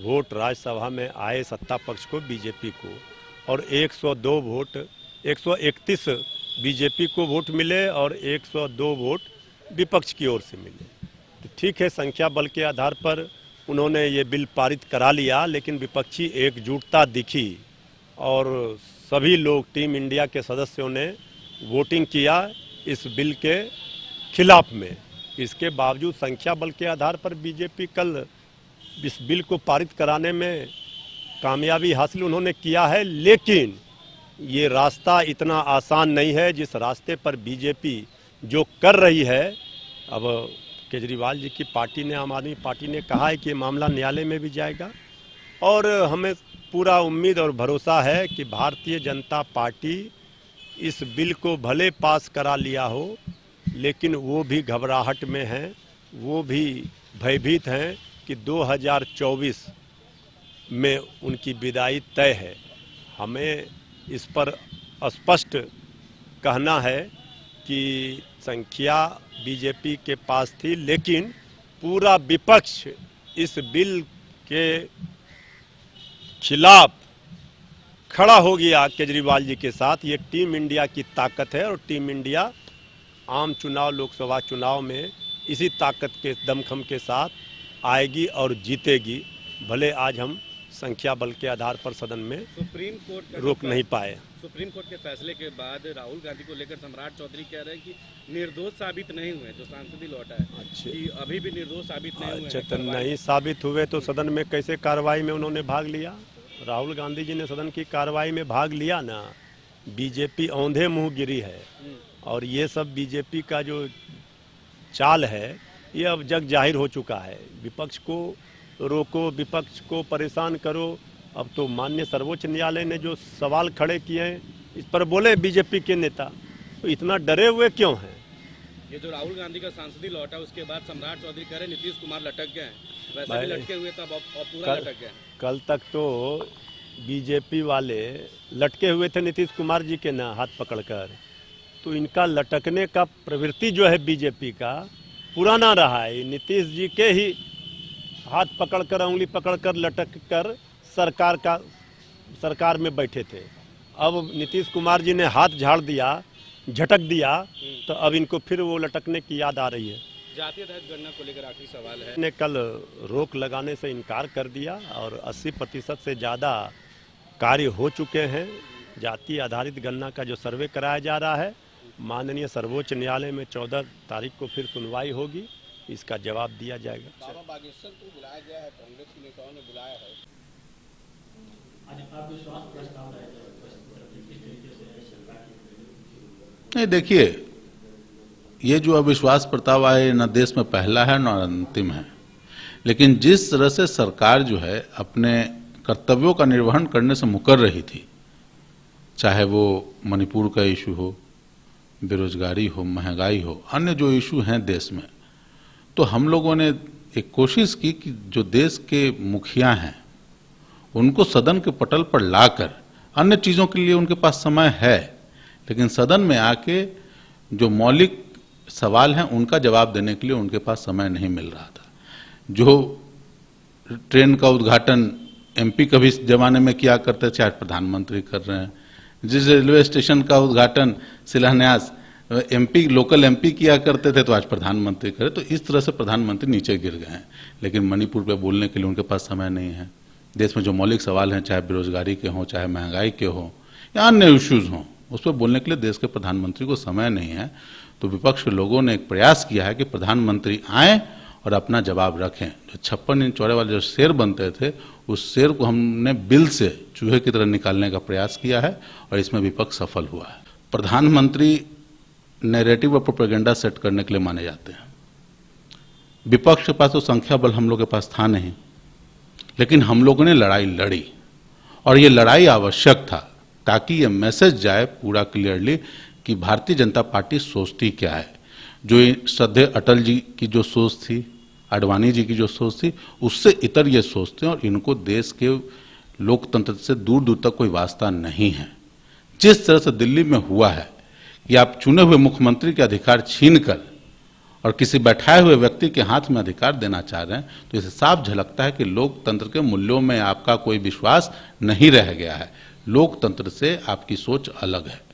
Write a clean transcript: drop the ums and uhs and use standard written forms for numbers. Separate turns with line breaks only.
Vote Rajya Sabha में आए सत्ता पक्ष को, बीजेपी को, और 102 वोट 131 बीजेपी को वोट मिले और 102 वोट विपक्ष की ओर से मिले। तो ठीक है, संख्या बल के आधार पर उन्होंने ये बिल पारित करा लिया, लेकिन विपक्षी एकजुटता दिखी और सभी लोग, टीम इंडिया के सदस्यों ने वोटिंग किया इस बिल के खिलाफ में। इसके बावजूद संख्या बल के आधार पर बीजेपी कल इस बिल को पारित कराने में कामयाबी हासिल उन्होंने किया है, लेकिन ये रास्ता इतना आसान नहीं है जिस रास्ते पर बीजेपी जो कर रही है। अब केजरीवाल जी की पार्टी ने, आम आदमी पार्टी ने कहा है कि ये मामला न्यायालय में भी जाएगा और हमें पूरा उम्मीद और भरोसा है कि भारतीय जनता पार्टी इस बिल को भले पास करा लिया हो, लेकिन वो भी घबराहट में हैं, वो भी भयभीत हैं कि 2024 में उनकी विदाई तय है। हमें इस पर स्पष्ट कहना है कि संख्या बीजेपी के पास थी, लेकिन पूरा विपक्ष इस बिल के खिलाफ खड़ा हो गया केजरीवाल जी के साथ। ये टीम इंडिया की ताकत है और टीम इंडिया आम चुनाव, लोकसभा चुनाव में इसी ताकत के दमखम के साथ आएगी और जीतेगी। भले आज हम संख्या बल के आधार पर सदन में
सुप्रीम कोर्ट
रोक नहीं पाए।
सुप्रीम कोर्ट के फैसले के बाद राहुल गांधी को लेकर सम्राट चौधरी कह रहे हैं कि निर्दोष साबित नहीं हुए, जो सांसद ही लौटा है।
अच्छा,
कि अभी भी निर्दोष साबित नहीं हुए।
अच्छा, तो नहीं साबित हुए तो सदन में कैसे कार्रवाई में उन्होंने भाग लिया? राहुल गांधी जी ने सदन की कार्रवाई में भाग लिया ना। बीजेपी औंधे मुंह गिरी है और ये सब बीजेपी का जो चाल है ये अब जग जाहिर हो चुका है। विपक्ष को रोको, विपक्ष को परेशान करो। अब तो माननीय सर्वोच्च न्यायालय ने जो सवाल खड़े किए हैं इस पर बोले बीजेपी के नेता, तो इतना डरे हुए क्यों हैं?
ये जो राहुल गांधी का सांसद ही लौटा उसके बाद सम्राट चौधरी कह रहे नीतीश कुमार लटक गए हैं। वैसे भी लटके हुए तब अब पूरा लटक गए।
कल तक तो बीजेपी वाले लटके हुए थे नीतीश कुमार जी के ना हाथ पकड़कर। तो इनका लटकने का प्रवृत्ति जो है बीजेपी का पुराना रहा है। नीतीश जी के ही हाथ पकड़कर, उंगली पकड़कर लटक कर सरकार में बैठे थे। अब नीतीश कुमार जी ने हाथ झाड़ दिया, झटक दिया, तो अब इनको फिर वो लटकने की याद आ रही है।
जातीय जनगणना को लेकर आखिरी सवाल है।
ने कल रोक लगाने से इनकार कर दिया और 80% से ज़्यादा कार्य हो चुके हैं। जाति आधारित गणना का जो सर्वे कराया जा रहा है, माननीय सर्वोच्च न्यायालय में 14 तारीख को फिर सुनवाई होगी, इसका जवाब दिया जाएगा।
बाबा बागेश्वर को बुलाया गया है, कांग्रेस के नेताओं ने बुलाया है।
नहीं, देखिए, ये जो अविश्वास प्रस्ताव आए न देश में पहला है न अंतिम है, लेकिन जिस तरह से सरकार जो है अपने कर्तव्यों का निर्वहन करने से मुकर रही थी, चाहे वो मणिपुर का इशू हो, बेरोजगारी हो, महंगाई हो, अन्य जो इशू हैं देश में, तो हम लोगों ने एक कोशिश की कि जो देश के मुखिया हैं उनको सदन के पटल पर लाकर, अन्य चीज़ों के लिए उनके पास समय है, लेकिन सदन में आके जो मौलिक सवाल हैं उनका जवाब देने के लिए उनके पास समय नहीं मिल रहा था। जो ट्रेन का उद्घाटन एमपी कभी ज़माने में किया करते थे, आज प्रधानमंत्री कर रहे हैं। जिस रेलवे स्टेशन का उद्घाटन, शिलान्यास एमपी, लोकल एमपी किया करते थे, तो आज प्रधानमंत्री करे। तो इस तरह से प्रधानमंत्री नीचे गिर गए हैं, लेकिन मणिपुर पे बोलने के लिए उनके पास समय नहीं है। देश में जो मौलिक सवाल हैं, चाहे बेरोजगारी के हों, चाहे महंगाई के हों या अन्य इश्यूज हों, उस पर बोलने के लिए देश के प्रधानमंत्री को समय नहीं है। तो विपक्ष के लोगों ने एक प्रयास किया है कि प्रधानमंत्री आएँ और अपना जवाब रखें। जो 56 इंच चौड़े वाले जो शेर बनते थे, उस शेर को हमने बिल से चूहे की तरह निकालने का प्रयास किया है और इसमें विपक्ष सफल हुआ है। प्रधानमंत्री नैरेटिव और प्रोपेगेंडा सेट करने के लिए माने जाते हैं। विपक्ष के पास तो संख्या बल हम लोग के पास था नहीं, लेकिन हम लोगों ने लड़ाई लड़ी और ये लड़ाई आवश्यक था ताकि ये मैसेज जाए पूरा क्लियरली कि भारतीय जनता पार्टी सोचती क्या है। जो श्रद्धेय अटल जी की जो सोच थी, आडवाणी जी की जो सोच थी, उससे इतर ये सोचते हैं और इनको देश के लोकतंत्र से दूर दूर तक कोई वास्ता नहीं है। जिस तरह से दिल्ली में हुआ है कि आप चुने हुए मुख्यमंत्री के अधिकार छीनकर और किसी बैठाए हुए व्यक्ति के हाथ में अधिकार देना चाह रहे हैं, तो इसे साफ झलकता है कि लोकतंत्र के मूल्यों में आपका कोई विश्वास नहीं रह गया है। लोकतंत्र से आपकी सोच अलग है।